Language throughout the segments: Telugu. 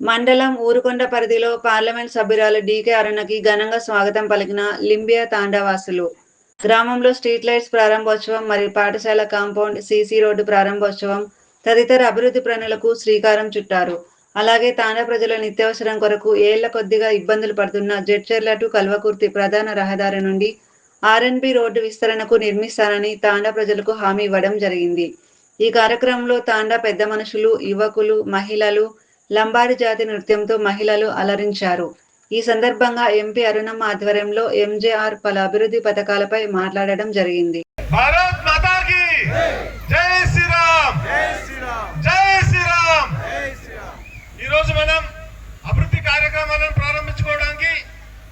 మండలం ఊరుకొండ పరిధిలో పార్లమెంట్ సభ్యురాలు డీకే అరుణకి ఘనంగా స్వాగతం పలికిన లింబియా తాండావాసులు. గ్రామంలో స్ట్రీట్ లైట్స్ ప్రారంభోత్సవం మరియు పాఠశాల కాంపౌండ్, సీసీ రోడ్డు ప్రారంభోత్సవం తదితర అభివృద్ధి పనులకు శ్రీకారం చుట్టారు. అలాగే తాండా ప్రజల నిత్యావసరం కొరకు ఏళ్ల కొద్దిగా ఇబ్బందులు పడుతున్న జడ్చర్ల టు కల్వకుర్తి ప్రధాన రహదారి నుండి ఆర్ఎన్బి రోడ్డు విస్తరణకు నిర్మిస్తానని తాండా ప్రజలకు హామీ ఇవ్వడం జరిగింది. ఈ కార్యక్రమంలో తాండా పెద్ద మనుషులు, యువకులు, మహిళలు లంబాడి జాతి నృత్యంతో మహిళలు అలరించారు. ఈ సందర్భంగా ఎంపీ అరుణమ్మ ఆధ్వర్యంలో ఎంజేఆర్ పలు అభివృద్ధి పథకాలపై మాట్లాడడం జరిగింది. భారత్ మాతా కీ జై శ్రీరామ్, జై శ్రీరామ్. ఈ రోజు మనం అభివృద్ధి కార్యక్రమాలను ప్రారంభించుకోవడానికి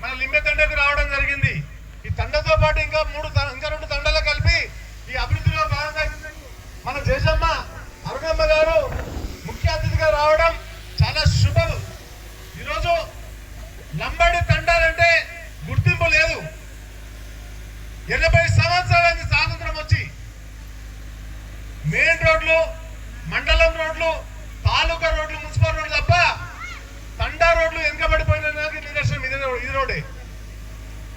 మన లింబె తండకు రావడం జరిగింది. ఈ తండతో పాటు ఇంకా రెండు తండలు కలిపి ఈ అభివృద్ధిలో భాగంగా మన జేజమ్మ అరుణమ్మ గారు ముఖ్య అతిథిగా రావడం చాలా శుభం. ఈరోజు లంబాడి తండాలంటే గుర్తింపు లేదు. 80 సంవత్సరాలైంది స్వాతంత్రం వచ్చి. మెయిన్ రోడ్లు, మండలం రోడ్లు, తాలూకా రోడ్లు, మున్సిపల్ రోడ్లు తప్ప తండా రోడ్లు వెనుకబడిపోయిన నిదర్శనం ఇది రోడ్డే.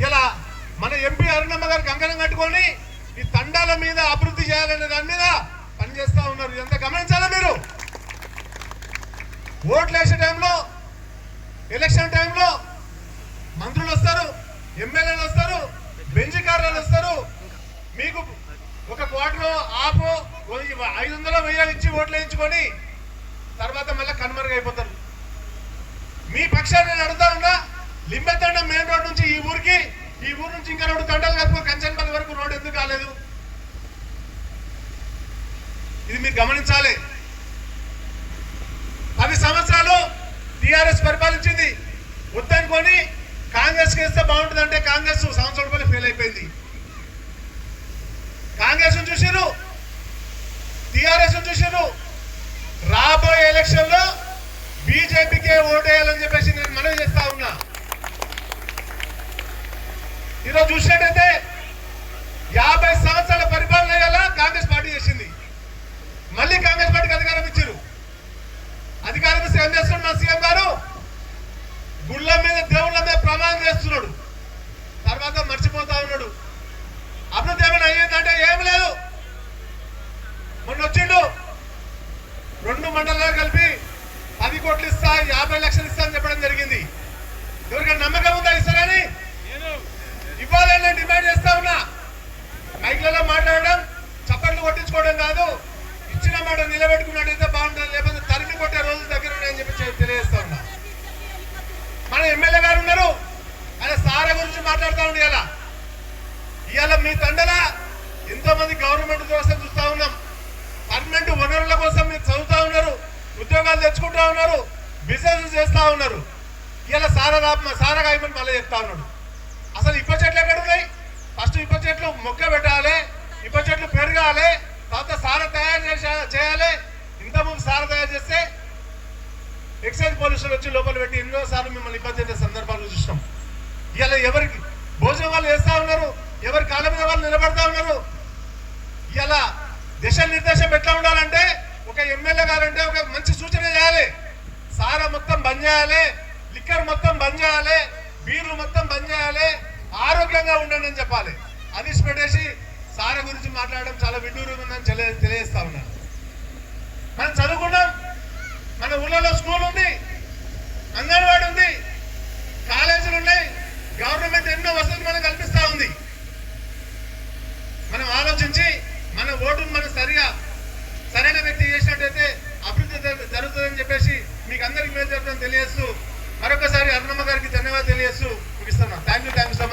ఇలా మన ఎంపీ అరుణమ్మ గారు కంకణం కట్టుకొని ఈ తండాల మీద అభివృద్ధి చేయాలనే దాని మీద పనిచేస్తా ఉన్నారు. ఎంత గమనించాలా మీరు? ఓట్లు వేసే టైంలో, ఎలక్షన్ టైంలో మంత్రులు వస్తారు, ఎమ్మెల్యేలు వస్తారు, బెంచ్ కార్యాలు వస్తారు. మీకు ఒక క్వార్టర్ ఆపు 500 1000 ఇచ్చి ఓట్లు వేయించుకొని తర్వాత మళ్ళీ కనుమరుగైపోతారు. మీ పక్షాన్ని నేను అడుగుతా ఉన్నా, లింబెతండ మెయిన్ రోడ్ నుంచి ఈ ఊరు నుంచి ఇంకా 2 తండాలు కలుపు కంచన్పల్లి వరకు రోడ్ ఎందుకు కాలేదు? ఇది మీరు గమనించాలి. 10 సంవత్సరాలు టీఆర్ఎస్ పరిపాలించింది. వద్దనుకొని కాంగ్రెస్ వేస్తే బాగుంటుందంటే కాంగ్రెస్ సంవత్సరం రూపాయలు ఫెయిల్ అయిపోయింది. కాంగ్రెస్ చూసిరు, టీఆర్ఎస్ చూసిరు. రాబోయే ఎలక్షన్ లో బీజేపీకే ఓటేయాలని చెప్పేసి నేను మనవి చేస్తా ఉన్నా. ఈరోజు చూసినట్టయితే 50 సంవత్సరాల పరిపాలన అయ్యేలా కాంగ్రెస్ పార్టీ చేసింది. మళ్ళీ కాంగ్రెస్ పార్టీకి అధికారం ఇచ్చారు. అధికారం ఇస్తే ఏం చేస్తున్నాడు మా సీఎం గారు? గుళ్ళ మీద, దేవుళ్ళ మీద ప్రమాణం చేస్తున్నాడు. తర్వాత మర్చిపోతా ఉన్నాడు. అభివృద్ధి ఏమైనా అయ్యిందంటే ఏం లేదు. మొన్న వచ్చిండు, 2 మండలాలు కలిపి 10 కోట్లు ఇస్తా, 50 లక్షలు ఇస్తా అని చెప్పడం జరిగింది. ఎవరికైనా నమ్మకం ఉందా ఇస్తారని? ఇవ్వాలని నేను డిమాండ్ చేస్తా ఉన్నా. మైక్లలో మాట్లాడడం, చప్పట్లు కొట్టించుకోవడం కాదు. ఇచ్చిన మాట నిలబెట్టుకున్నట్టయితే బాగుంటుంది. లేకపోతే తరిమి కొట్టే రోజులు దగ్గర ఉన్నాయని చెప్పి తెలియజేస్తా ఉన్నా. మన ఎమ్మెల్యే గారు ఉన్నారు, ఆయన సార గురించి మాట్లాడుతూ ఉండి ఇవాళ మీ తండలా ఎంతో మంది గవర్నమెంట్ కోసం చూస్తా ఉన్నాం. పర్మనెంట్ వనరుల కోసం మీరు చదువుతా ఉన్నారు, ఉద్యోగాలు తెచ్చుకుంటా ఉన్నారు, బిజినెస్ చేస్తా ఉన్నారు. ఇవాళ సారగాయమని మళ్ళీ చెప్తా ఉన్నాడు. అసలు ఇప్ప చెట్లు ఎక్కడ ఉన్నాయి? ఫస్ట్ ఇప్ప చెట్లు మొక్క పెట్టాలి, ఇప్ప చెట్లు పెరగాలి, తర్వాత సార తయారు చేయాలి. ఇంతకుముందు సార తయారు చేస్తే ఎక్సైజ్ పోలీసులు వచ్చి లోపల పెట్టి ఎన్నోసార్లు మిమ్మల్ని ఇబ్బంది చేసే సందర్భాలు చూసినాం. ఇవాళ ఎవరికి భోజనం వాళ్ళు వేస్తా ఉన్నారు, ఎవరి కాళ్ళ మీద వాళ్ళు నిలబడతా ఉన్నారు. ఇవాళ దిశ నిర్దేశం ఎట్లా ఉండాలంటే, ఒక ఎమ్మెల్యే గారంటే ఒక మంచి సూచన చేయాలి. సార మొత్తం బంద్ చేయాలి, లిక్కర్ మొత్తం బంద్ చేయాలి, బీర్లు మొత్తం బంద్ చేయాలి, ఆరోగ్యంగా ఉండండి అని చెప్పాలి. అది పెట్టేసి సార గురించి మాట్లాడడం చాలా విడ్డూరంగా ఉందని తెలియజేస్తా ఉన్నాను. మనం చదువుకున్నాం, మన ఊళ్ళలో స్కూల్ ఉంది, అంగన్వాడీ ఉంది, కాలేజీలు ఉన్నాయి, గవర్నమెంట్ ఎన్నో వసతులు మనకు కల్పిస్తా ఉంది. మనం ఆలోచించి మన ఓటును మనం సరైన వ్యక్తి చేసినట్టయితే అభివృద్ధి జరుగుతుందని చెప్పేసి మీకు అందరికీ మేలు జరుగుతుందని తెలియజేస్తూ మరొకసారి అరుణమ్మ గారికి ధన్యవాదాలు తెలియజేస్తూ ముగిస్తున్నా. Thank you so much.